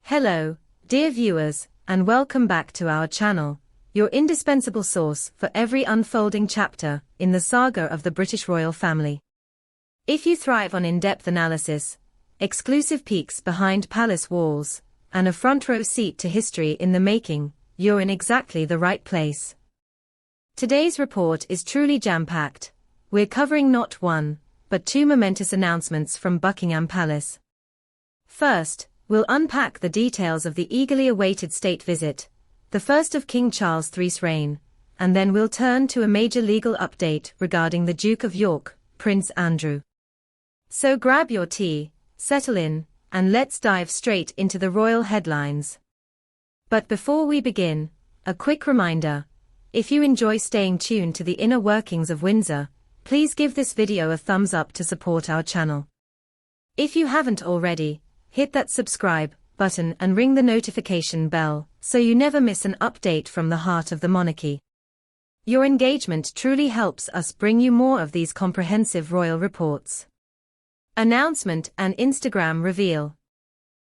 Hello, dear viewers, and welcome back to our channel, your indispensable source for every unfolding chapter in the saga of the British royal family. If you thrive on in-depth analysis, exclusive peeks behind palace walls, and a front-row seat to history in the making, you're in exactly the right place. Today's report is truly jam-packed. We're covering not one, but two momentous announcements from Buckingham Palace. First, we'll unpack the details of the eagerly awaited state visit, the first of King Charles III's reign, and then we'll turn to a major legal update regarding the Duke of York, Prince Andrew. So grab your tea, settle in, and let's dive straight into the royal headlines. But before we begin, a quick reminder: if you enjoy staying tuned to the inner workings of Windsor, please give this video a thumbs up to support our channel. If you haven't already, hit that subscribe button and ring the notification bell so you never miss an update from the heart of the monarchy. Your engagement truly helps us bring you more of these comprehensive royal reports. Announcement and Instagram reveal.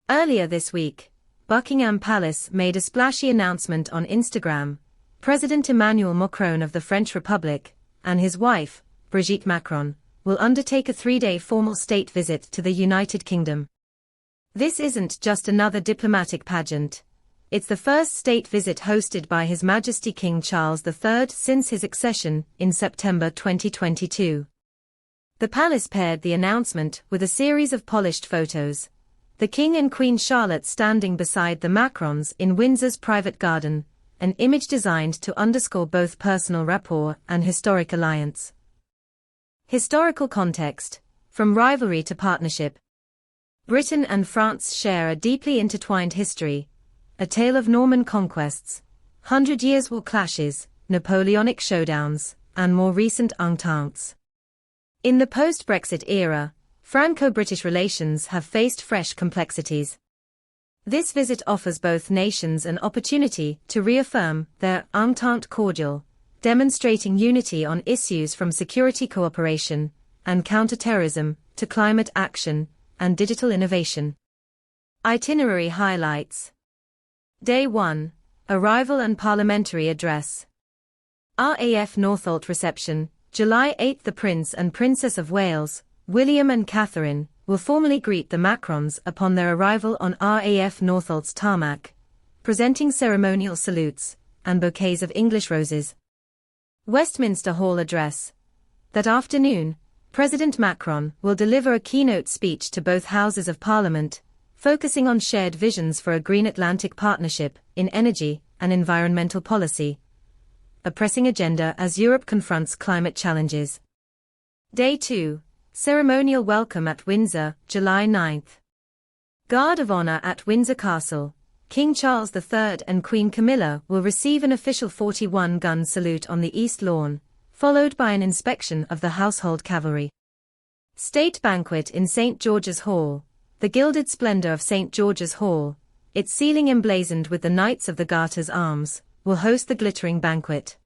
Earlier this week, Buckingham Palace made a splashy announcement on Instagram. President Emmanuel Macron of the French Republic, and his wife, Brigitte Macron, will undertake a 3-day formal state visit to the United Kingdom. This isn't just another diplomatic pageant. It's the first state visit hosted by His Majesty King Charles III since his accession in September 2022. The palace paired the announcement with a series of polished photos. The King and Queen Charlotte standing beside the Macrons in Windsor's private garden, an image designed to underscore both personal rapport and historic alliance. Historical context: from rivalry to partnership. Britain and France share a deeply intertwined history, a tale of Norman conquests, 100 Years' War clashes, Napoleonic showdowns, and more recent ententes. In the post-Brexit era, Franco-British relations have faced fresh complexities. This visit offers both nations an opportunity to reaffirm their entente cordiale, demonstrating unity on issues from security cooperation and counterterrorism to climate action and digital innovation. Itinerary highlights. Day 1. Arrival and Parliamentary Address. RAF Northolt Reception, July 8. The Prince and Princess of Wales, William and Catherine, will formally greet the Macrons upon their arrival on RAF Northolt's tarmac, presenting ceremonial salutes and bouquets of English roses. Westminster Hall Address. That afternoon, President Macron will deliver a keynote speech to both Houses of Parliament, focusing on shared visions for a green Atlantic partnership in energy and environmental policy, a pressing agenda as Europe confronts climate challenges. Day 2. Ceremonial welcome at Windsor, July 9. Guard of Honour at Windsor Castle. King Charles III and Queen Camilla will receive an official 41-gun salute on the East Lawn, followed by an inspection of the household cavalry. State banquet in St. George's Hall. The gilded splendour of St. George's Hall, its ceiling emblazoned with the Knights of the Garter's arms, will host the glittering banquet.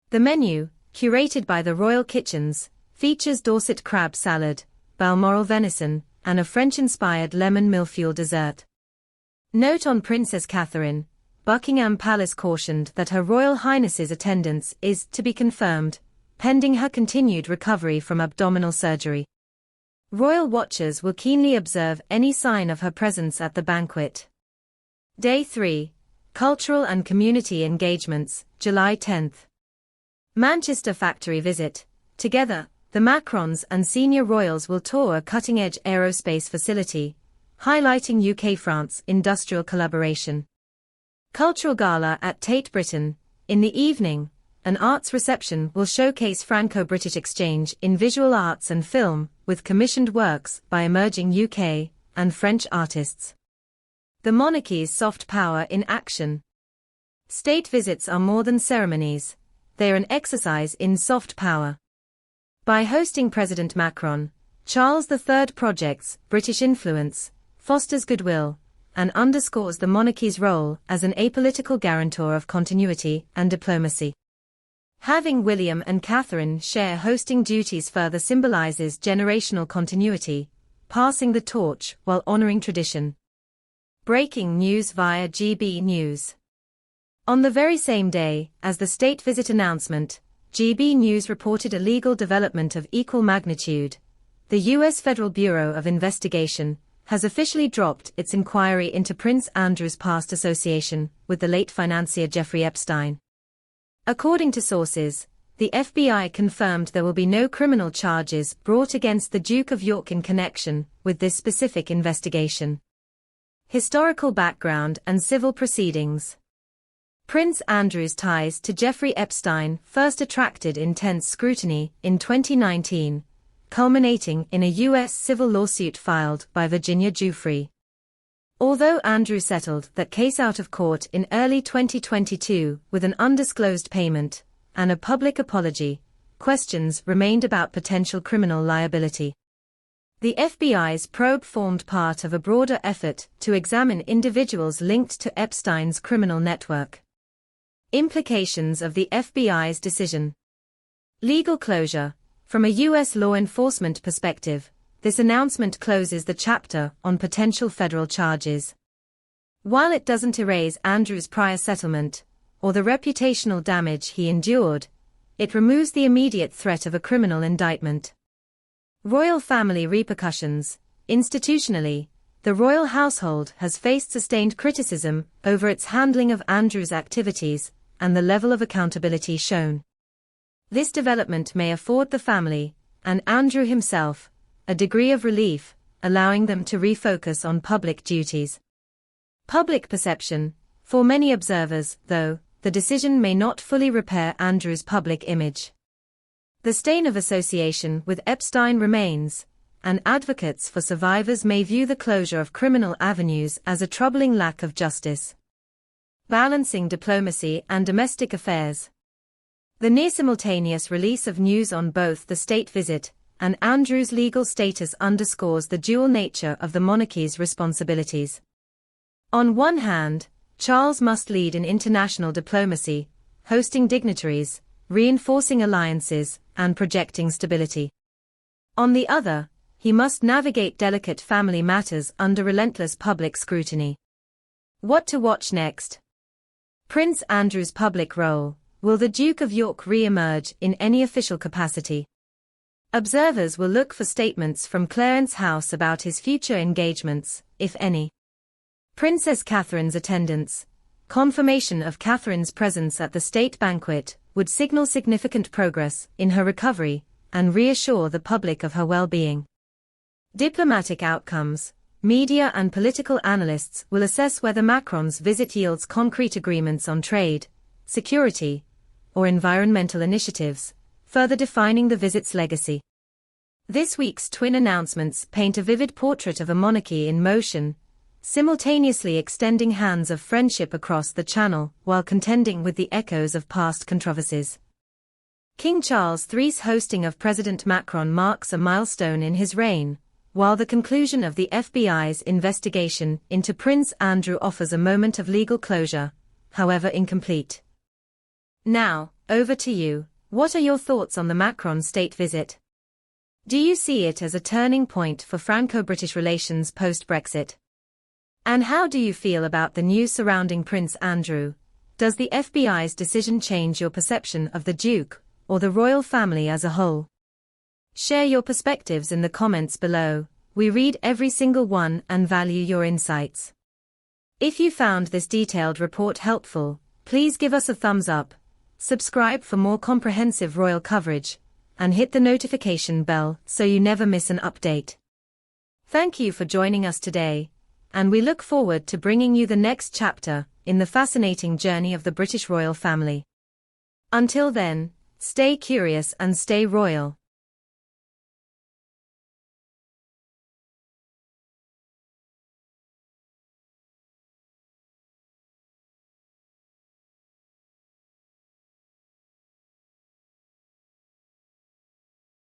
The menu, curated by the Royal Kitchens, features Dorset crab salad, Balmoral venison, and a French-inspired lemon millefeuille dessert. Note on Princess Catherine: Buckingham Palace cautioned that Her Royal Highness's attendance is to be confirmed, pending her continued recovery from abdominal surgery. Royal watchers will keenly observe any sign of her presence at the banquet. Day 3. Cultural and Community Engagements, July 10. Manchester Factory Visit. Together, the Macrons and senior royals will tour a cutting-edge aerospace facility, highlighting UK-France industrial collaboration. Cultural Gala at Tate Britain. In the evening, an arts reception will showcase Franco-British exchange in visual arts and film, with commissioned works by emerging UK and French artists. The monarchy's soft power in action. State visits are more than ceremonies. They're an exercise in soft power. By hosting President Macron, Charles III projects British influence, fosters goodwill, and underscores the monarchy's role as an apolitical guarantor of continuity and diplomacy. Having William and Catherine share hosting duties further symbolizes generational continuity, passing the torch while honoring tradition. Breaking news via GB News. On the very same day as the state visit announcement, GB News reported a legal development of equal magnitude. The U.S. Federal Bureau of Investigation has officially dropped its inquiry into Prince Andrew's past association with the late financier Jeffrey Epstein. According to sources, the FBI confirmed there will be no criminal charges brought against the Duke of York in connection with this specific investigation. Historical background and civil proceedings. Prince Andrew's ties to Jeffrey Epstein first attracted intense scrutiny in 2019, culminating in a U.S. civil lawsuit filed by Virginia Giuffre. Although Andrew settled that case out of court in early 2022 with an undisclosed payment and a public apology, questions remained about potential criminal liability. The FBI's probe formed part of a broader effort to examine individuals linked to Epstein's criminal network. Implications of the FBI's decision. Legal closure. From a U.S. law enforcement perspective, this announcement closes the chapter on potential federal charges. While it doesn't erase Andrew's prior settlement, or the reputational damage he endured, it removes the immediate threat of a criminal indictment. Royal family repercussions. Institutionally, the royal household has faced sustained criticism over its handling of Andrew's activities and the level of accountability shown. This development may afford the family, and Andrew himself, a degree of relief, allowing them to refocus on public duties. Public perception. For many observers, though, the decision may not fully repair Andrew's public image. The stain of association with Epstein remains, and advocates for survivors may view the closure of criminal avenues as a troubling lack of justice. Balancing diplomacy and domestic affairs. The near-simultaneous release of news on both the state visit and Andrew's legal status underscores the dual nature of the monarchy's responsibilities. On one hand, Charles must lead in international diplomacy, hosting dignitaries, reinforcing alliances, and projecting stability. On the other, he must navigate delicate family matters under relentless public scrutiny. What to watch next? Prince Andrew's public role. Will the Duke of York re-emerge in any official capacity? Observers will look for statements from Clarence's house about his future engagements, if any. Princess Catherine's attendance. Confirmation of Catherine's presence at the state banquet would signal significant progress in her recovery and reassure the public of her well-being. Diplomatic outcomes. Media and political analysts will assess whether Macron's visit yields concrete agreements on trade, security, or environmental initiatives, further defining the visit's legacy. This week's twin announcements paint a vivid portrait of a monarchy in motion, simultaneously extending hands of friendship across the Channel while contending with the echoes of past controversies. King Charles III's hosting of President Macron marks a milestone in his reign, while the conclusion of the FBI's investigation into Prince Andrew offers a moment of legal closure, however incomplete. Now, over to you. What are your thoughts on the Macron state visit? Do you see it as a turning point for Franco-British relations post-Brexit? And how do you feel about the news surrounding Prince Andrew? Does the FBI's decision change your perception of the Duke, or the royal family as a whole? Share your perspectives in the comments below. We read every single one and value your insights. If you found this detailed report helpful, please give us a thumbs up, subscribe for more comprehensive royal coverage, and hit the notification bell so you never miss an update. Thank you for joining us today, and we look forward to bringing you the next chapter in the fascinating journey of the British royal family. Until then, stay curious and stay royal.